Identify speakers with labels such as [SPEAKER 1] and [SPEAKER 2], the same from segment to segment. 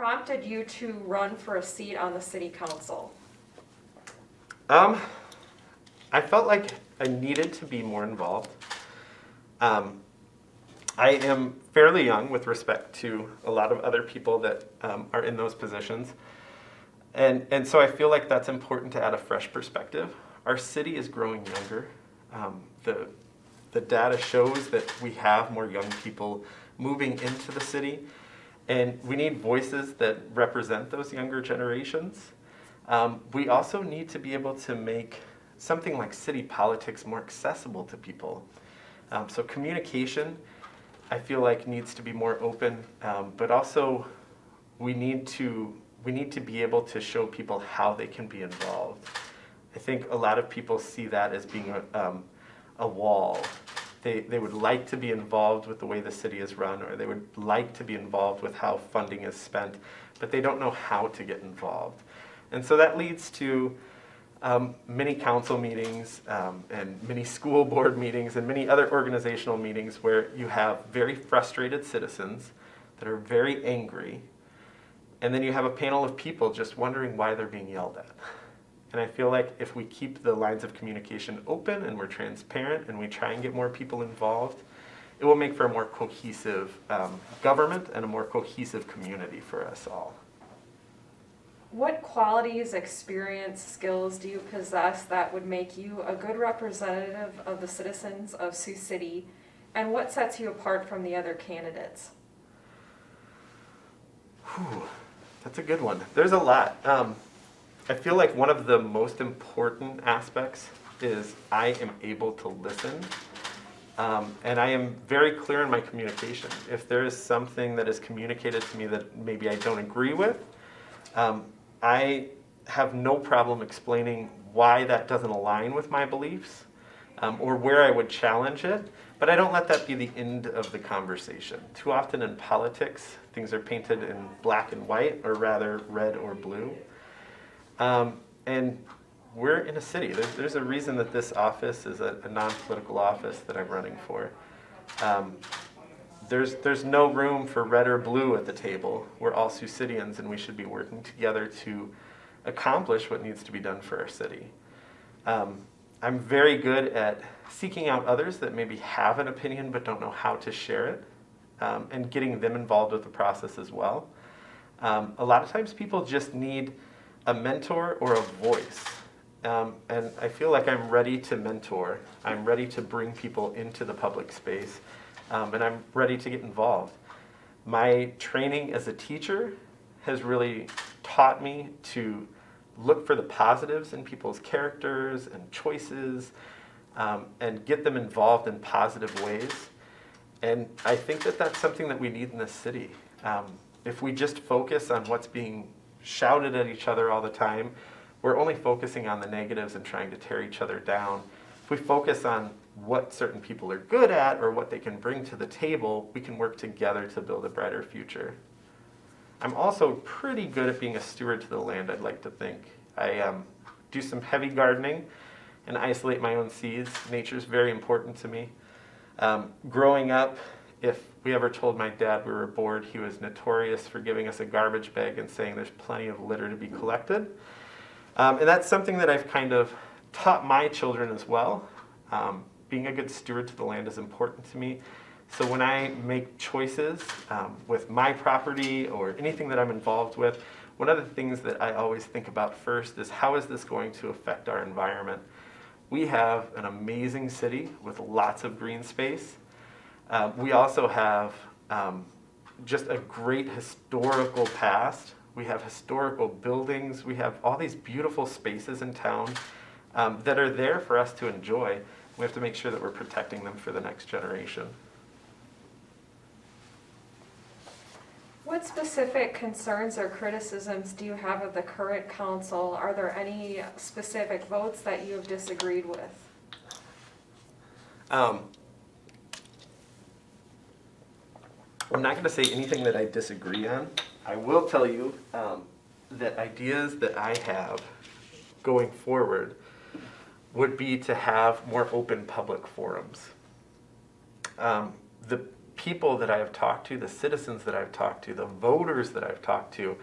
[SPEAKER 1] prompted you to run for a seat on the city council?
[SPEAKER 2] I felt like I needed to be more involved. I am fairly young with respect to a lot of other people that are in those positions. And so I feel like that's important to add a fresh perspective. Our city is growing younger. The data shows that we have more young people moving into the city, and we need voices that represent those younger generations. We also need to be able to make something like city politics more accessible to people. So communication, I feel like, needs to be more open, but also we need to be able to show people how they can be involved. I think a lot of people see that as being a wall. They would like to be involved with the way the city is run, or they would like to be involved with how funding is spent, but they don't know how to get involved. And so that leads to many council meetings and many school board meetings and many other organizational meetings where you have very frustrated citizens that are very angry, and then you have a panel of people just wondering why they're being yelled at. And I feel like if we keep the lines of communication open and we're transparent and we try and get more people involved, it will make for a more cohesive government and a more cohesive community for us all.
[SPEAKER 1] What qualities, experience, skills do you possess that would make you a good representative of the citizens of Sioux City, and what sets you apart from the other candidates?
[SPEAKER 2] Whew, that's a good one. There's a lot. I feel like one of the most important aspects is I am able to listen, and I am very clear in my communication. If there is something that is communicated to me that maybe I don't agree with, I have no problem explaining why that doesn't align with my beliefs, or where I would challenge it, but I don't let that be the end of the conversation. Too often in politics, things are painted in black and white, or rather red or blue. And we're in a city. There's a reason that this office is a non-political office that I'm running for. There's no room for red or blue at the table. We're all Sioux Cityans, and we should be working together to accomplish what needs to be done for our city. I'm very good at seeking out others that maybe have an opinion but don't know how to share it, and getting them involved with the process as well. A lot of times people just need a mentor or a voice. And I feel like I'm ready to mentor. I'm ready to bring people into the public space, and I'm ready to get involved. My training as a teacher has really taught me to look for the positives in people's characters and choices, and get them involved in positive ways. And I think that that's something that we need in this city. If we just focus on what's being shouted at each other all the time, we're only focusing on the negatives and trying to tear each other down. If we focus on what certain people are good at or what they can bring to the table, we can work together to build a brighter future. I'm also pretty good at being a steward to the land, I'd like to think. I do some heavy gardening and isolate my own seeds. Nature's very important to me. Growing up, if we ever told my dad we were bored, he was notorious for giving us a garbage bag and saying there's plenty of litter to be collected. And that's something that I've kind of taught my children as well. Being a good steward to the land is important to me. So when I make choices with my property or anything that I'm involved with, one of the things that I always think about first is how is this going to affect our environment? We have an amazing city with lots of green space. We also have just a great historical past. We have historical buildings. We have all these beautiful spaces in town that are there for us to enjoy. We have to make sure that we're protecting them for the next generation.
[SPEAKER 1] What specific concerns or criticisms do you have of the current council? Are there any specific votes that you have disagreed with?
[SPEAKER 2] I'm not going to say anything that I disagree on. I will tell you that ideas that I have going forward would be to have more open public forums. The people that I have talked to, the citizens that I've talked to, the voters that I've talked to,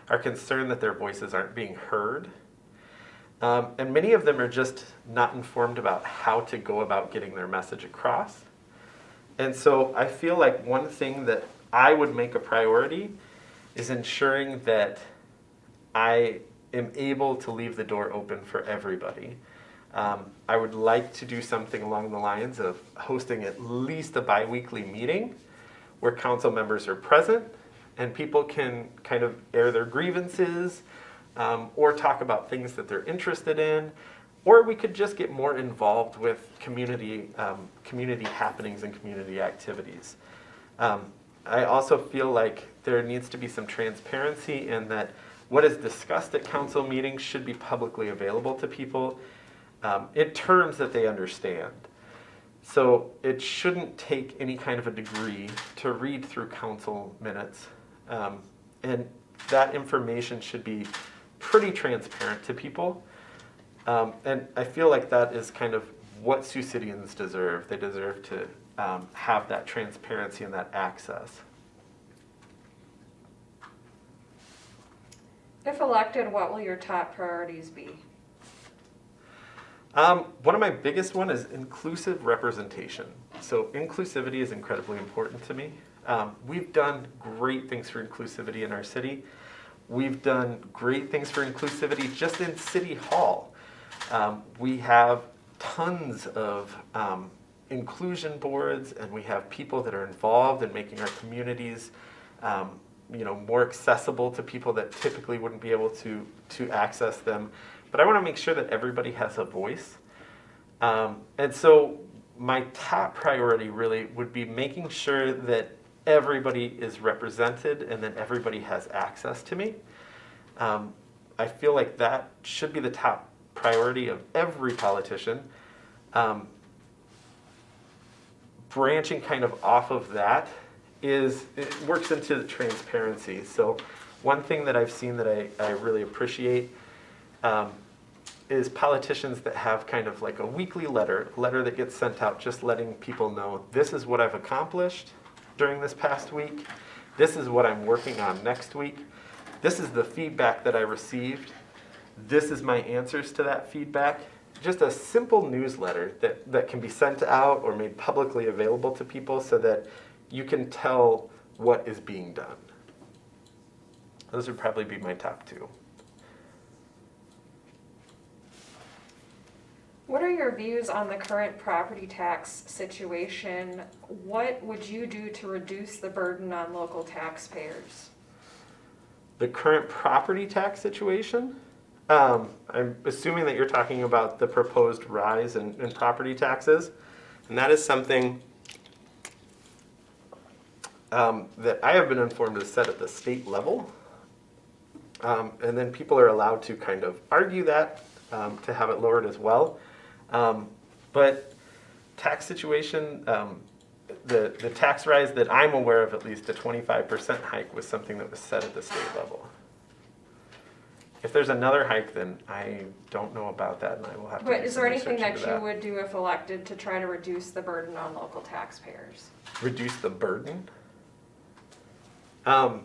[SPEAKER 2] are concerned that their voices aren't being heard. And many of them are just not informed about how to go about getting their message across. And so I feel like one thing that I would make a priority is ensuring that I am able to leave the door open for everybody. I would like to do something along the lines of hosting at least a bi-weekly meeting where council members are present and people can kind of air their grievances or talk about things that they're interested in, or we could just get more involved with community happenings and community activities. I also feel like there needs to be some transparency in that what is discussed at council meetings should be publicly available to people in terms that they understand. So it shouldn't take any kind of a degree to read through council minutes. And that information should be pretty transparent to people. And I feel like that is kind of what Sioux Cityans deserve. They deserve to have that transparency and that access.
[SPEAKER 1] If elected, what will your top priorities be?
[SPEAKER 2] One of my biggest one is inclusive representation. So inclusivity is incredibly important to me. We've done great things for inclusivity in our city. We've done great things for inclusivity just in City Hall. We have tons of inclusion boards, and we have people that are involved in making our communities more accessible to people that typically wouldn't be able to access them. But I want to make sure that everybody has a voice. And so my top priority really would be making sure that everybody is represented and that everybody has access to me. I feel like that should be the top priority of every politician. Branching kind of off of that it works into the transparency. So one thing that I've seen that I really appreciate is politicians that have kind of like a weekly letter that gets sent out just letting people know, this is what I've accomplished during this past week. This is what I'm working on next week. This is the feedback that I received. This is my answers to that feedback. Just a simple newsletter that can be sent out or made publicly available to people so that you can tell what is being done. Those would probably be my top two.
[SPEAKER 1] What are your views on the current property tax situation? What would you do to reduce the burden on local taxpayers?
[SPEAKER 2] The current property tax situation? I'm assuming that you're talking about the proposed rise in property taxes. And that is something that I have been informed is set at the state level. And then people are allowed to kind of argue that to have it lowered as well. But tax situation, the tax rise that I'm aware of, at least a 25% hike, was something that was set at the state level. If there's another hike, then I don't know about that, and I will have to do
[SPEAKER 1] But is
[SPEAKER 2] some
[SPEAKER 1] there anything
[SPEAKER 2] research into
[SPEAKER 1] that you would do if elected to try to reduce the burden on local taxpayers?
[SPEAKER 2] Reduce the burden? I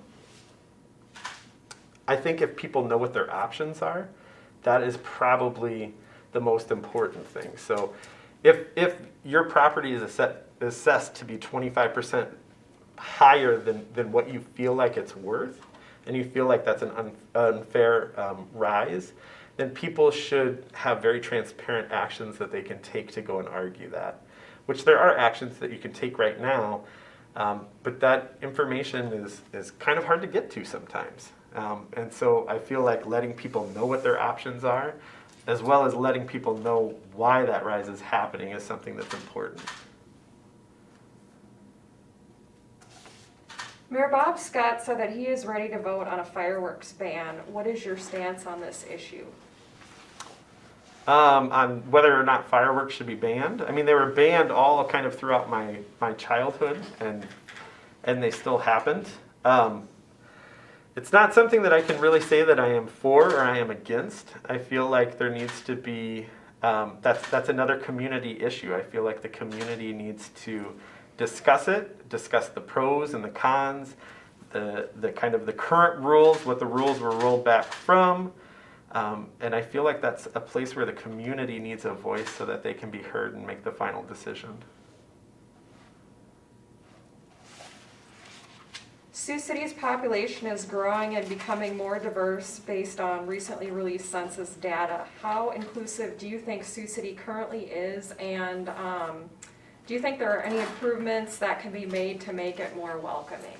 [SPEAKER 2] think if people know what their options are, that is probably the most important thing. So if your property is assessed to be 25% higher than what you feel like it's worth, and you feel like that's an unfair rise, then people should have very transparent actions that they can take to go and argue that, which there are actions that you can take right now, but that information is kind of hard to get to sometimes. And so I feel like letting people know what their options are, as well as letting people know why that rise is happening, is something that's important.
[SPEAKER 1] Mayor Bob Scott said that he is ready to vote on a fireworks ban. What is your stance on this issue?
[SPEAKER 2] On whether or not fireworks should be banned. I mean, they were banned all kind of throughout my childhood, and they still happened. It's not something that I can really say that I am for or I am against. I feel like there needs to be, that's another community issue. I feel like the community needs to discuss it, discuss the pros and the cons, the kind of the current rules, what the rules were rolled back from. And I feel like that's a place where the community needs a voice so that they can be heard and make the final decision.
[SPEAKER 1] Sioux City's population is growing and becoming more diverse based on recently released census data. How inclusive do you think Sioux City currently is, and do you think there are any improvements that can be made to make it more welcoming?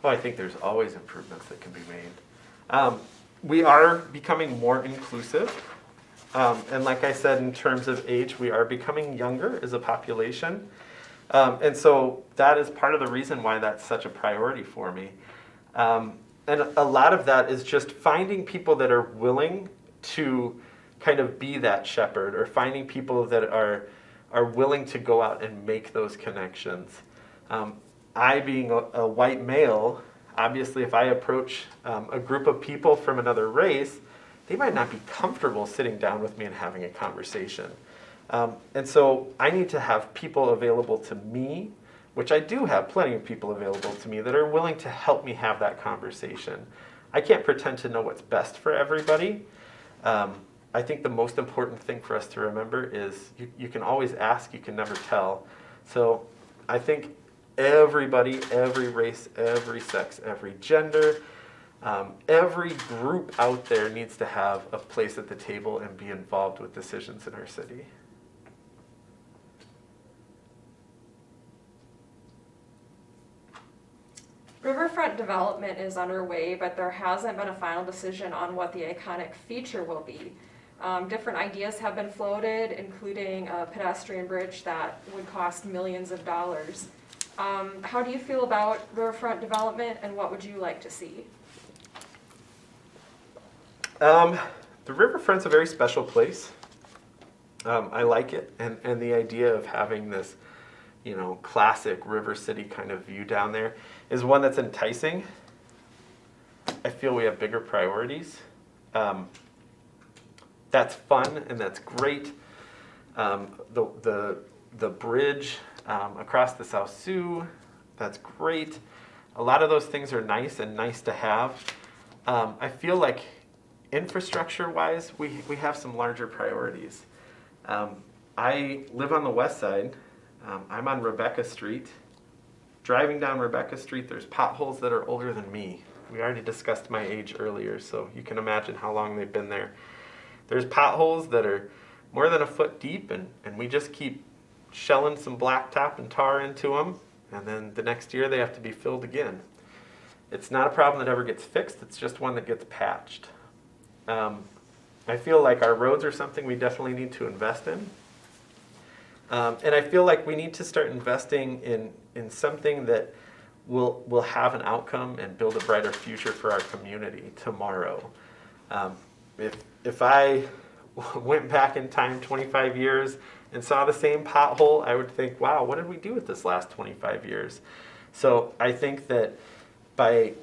[SPEAKER 2] Well, I think there's always improvements that can be made. We are becoming more inclusive. And like I said, in terms of age, we are becoming younger as a population. And so that is part of the reason why that's such a priority for me. And a lot of that is just finding people that are willing to kind of be that shepherd, or finding people that are willing to go out and make those connections. I, being a white male, obviously if I approach a group of people from another race, they might not be comfortable sitting down with me and having a conversation. And so I need to have people available to me, which I do have plenty of people available to me that are willing to help me have that conversation. I can't pretend to know what's best for everybody. I think the most important thing for us to remember is you can always ask, you can never tell. So I think everybody, every race, every sex, every gender, every group out there needs to have a place at the table and be involved with decisions in our city.
[SPEAKER 1] Riverfront development is underway, but there hasn't been a final decision on what the iconic feature will be. Different ideas have been floated, including a pedestrian bridge that would cost millions of dollars. How do you feel about riverfront development, and what would you like to see?
[SPEAKER 2] The riverfront's a very special place. I like it, and the idea of having this, classic river city kind of view down there is one that's enticing. I feel we have bigger priorities. That's fun and that's great. The bridge across the South Sioux, that's great. A lot of those things are nice and nice to have. I feel like infrastructure-wise, we have some larger priorities. I live on the west side. I'm on Rebecca Street. Driving down Rebecca Street, there's potholes that are older than me. We already discussed my age earlier, so you can imagine how long they've been there. There's potholes that are more than a foot deep, and we just keep shelling some blacktop and tar into them, and then the next year they have to be filled again. It's not a problem that ever gets fixed, it's just one that gets patched. I feel like our roads are something we definitely need to invest in. And I feel like we need to start investing in something that will have an outcome and build a brighter future for our community tomorrow. If I went back in time 25 years and saw the same pothole, I would think, wow, what did we do with this last 25 years? So I think that by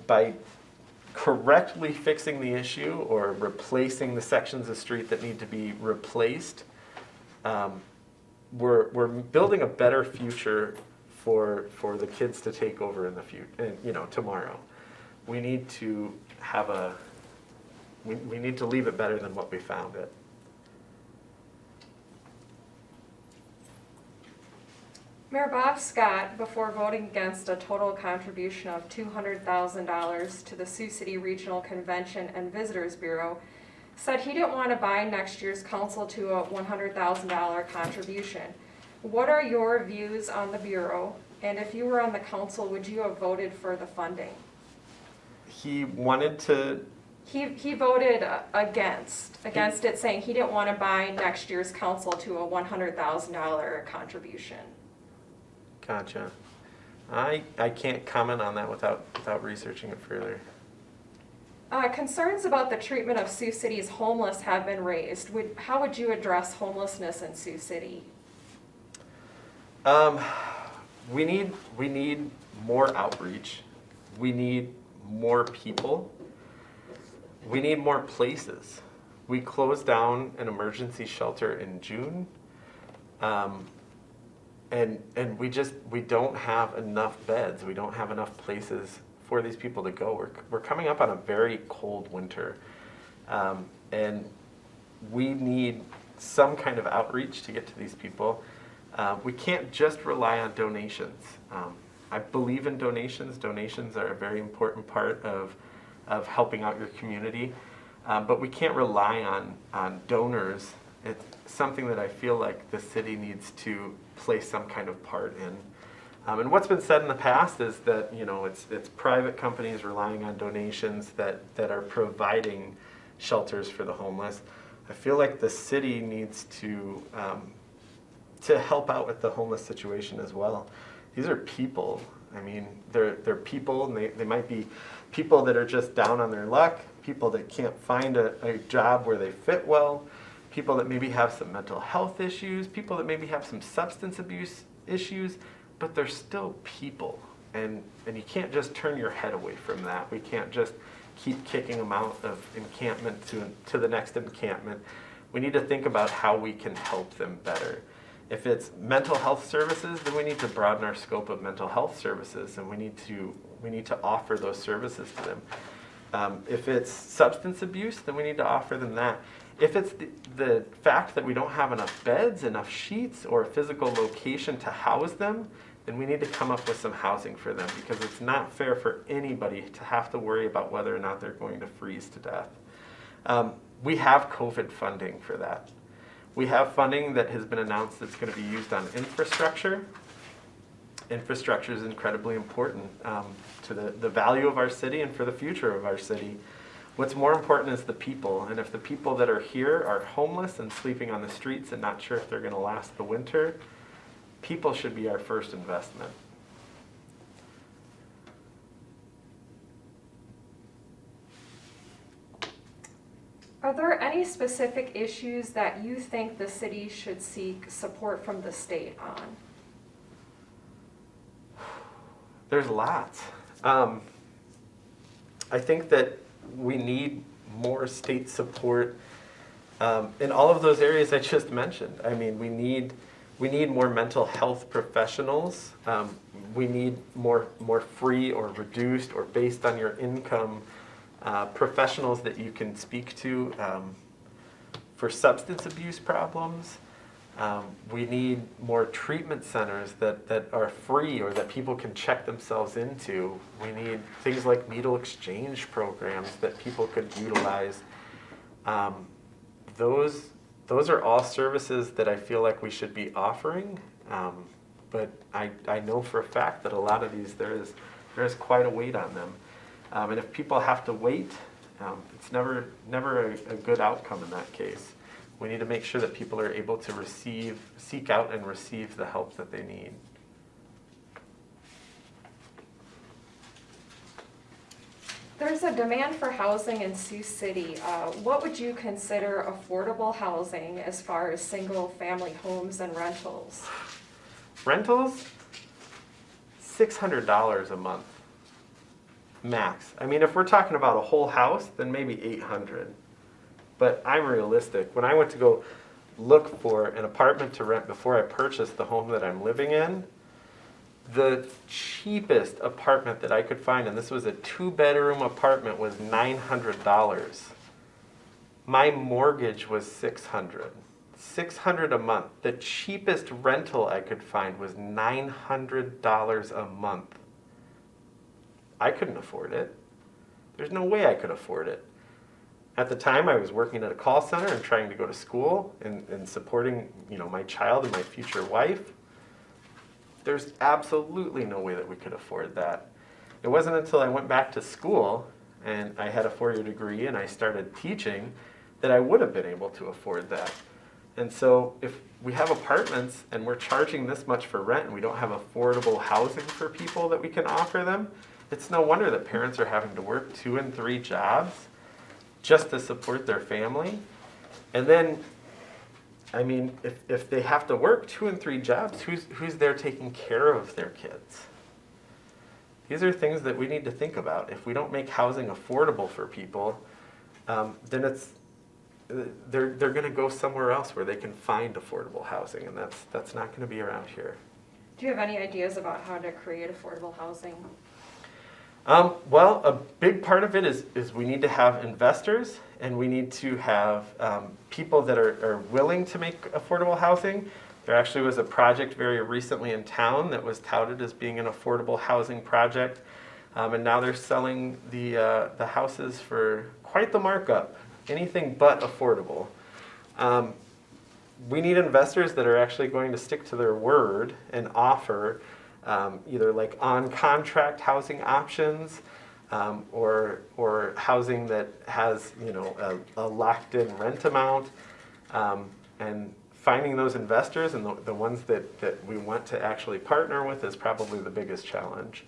[SPEAKER 2] correctly fixing the issue or replacing the sections of street that need to be replaced, we're building a better future for the kids to take over in the future, tomorrow. We need to have we need to leave it better than what we found it.
[SPEAKER 1] Mayor Bob Scott, before voting against a total contribution of $200,000 to the Sioux City Regional Convention and Visitors Bureau, said he didn't want to bind next year's council to a $100,000 contribution. What are your views on the Bureau? And if you were on the council, would you have voted for the funding?
[SPEAKER 2] He wanted to...
[SPEAKER 1] He voted against it, saying he didn't want to bind next year's council to a $100,000 contribution.
[SPEAKER 2] Gotcha. I can't comment on that without researching it further.
[SPEAKER 1] Concerns about the treatment of Sioux City's homeless have been raised. How would you address homelessness in Sioux City?
[SPEAKER 2] We need more outreach. We need more people. We need more places. We closed down an emergency shelter in June. And we don't have enough beds. We don't have enough places for these people to go. We're coming up on a very cold winter, and we need some kind of outreach to get to these people. We can't just rely on donations. I believe in donations. Donations are a very important part of helping out your community, but we can't rely on donors. It's something that I feel like the city needs to play some kind of part in. And what's been said in the past is that it's private companies relying on donations that are providing shelters for the homeless. I feel like the city needs to help out with the homeless situation as well. These are people. I mean, they're people, and they might be people that are just down on their luck, people that can't find a job where they fit well, people that maybe have some mental health issues, people that maybe have some substance abuse issues, but they're still people. And you can't just turn your head away from that. We can't just keep kicking them out of encampment to the next encampment. We need to think about how we can help them better. If it's mental health services, then we need to broaden our scope of mental health services, and we need to offer those services to them. If it's substance abuse, then we need to offer them that. If it's the fact that we don't have enough beds, enough sheets, or a physical location to house them, then we need to come up with some housing for them, because it's not fair for anybody to have to worry about whether or not they're going to freeze to death. We have COVID funding for that. We have funding that has been announced that's going to be used on infrastructure. Infrastructure is incredibly important to the value of our city and for the future of our city. What's more important is the people, and if the people that are here are homeless and sleeping on the streets and not sure if they're going to last the winter, people should be our first investment.
[SPEAKER 1] Are there any specific issues that you think the city should seek support from the state on?
[SPEAKER 2] There's lots. I think that we need more state support in all of those areas I just mentioned. I mean, we need more mental health professionals. We need more free or reduced or based on your income professionals that you can speak to for substance abuse problems. We need more treatment centers that are free or that people can check themselves into. We need things like needle exchange programs that people could utilize. Those are all services that I feel like we should be offering, but I know for a fact that a lot of these, there is quite a weight on them. And if people have to wait, it's never a good outcome in that case. We need to make sure that people are able to seek out and receive the help that they need.
[SPEAKER 1] There's a demand for housing in Sioux City. What would you consider affordable housing as far as single-family homes and rentals?
[SPEAKER 2] Rentals, $600 a month, max. I mean, if we're talking about a whole house, then maybe $800. But I'm realistic. When I went to go look for an apartment to rent before I purchased the home that I'm living in, the cheapest apartment that I could find, and this was a 2-bedroom apartment, was $900. My mortgage was $600. $600 a month. The cheapest rental I could find was $900 a month. I couldn't afford it. There's no way I could afford it. At the time, I was working at a call center and trying to go to school and supporting, my child and my future wife. There's absolutely no way that we could afford that. It wasn't until I went back to school and I had a 4-year degree and I started teaching that I would have been able to afford that. And so if we have apartments and we're charging this much for rent and we don't have affordable housing for people that we can offer them, it's no wonder that parents are having to work 2 and 3 jobs just to support their family. And then, I mean, if they have to work 2 and 3 jobs, who's there taking care of their kids? These are things that we need to think about. If we don't make housing affordable for people, then they're going to go somewhere else where they can find affordable housing, and that's not going to be around here.
[SPEAKER 1] Do you have any ideas about how to create affordable housing?
[SPEAKER 2] Well, a big part of it is we need to have investors, and we need to have people that are willing to make affordable housing. There actually was a project very recently in town that was touted as being an affordable housing project, and now they're selling the houses for quite the markup, anything but affordable. We need investors that are actually going to stick to their word and offer either like on-contract housing options, or housing that has, you know, a locked-in rent amount, and finding those investors and the ones that we want to actually partner with is probably the biggest challenge.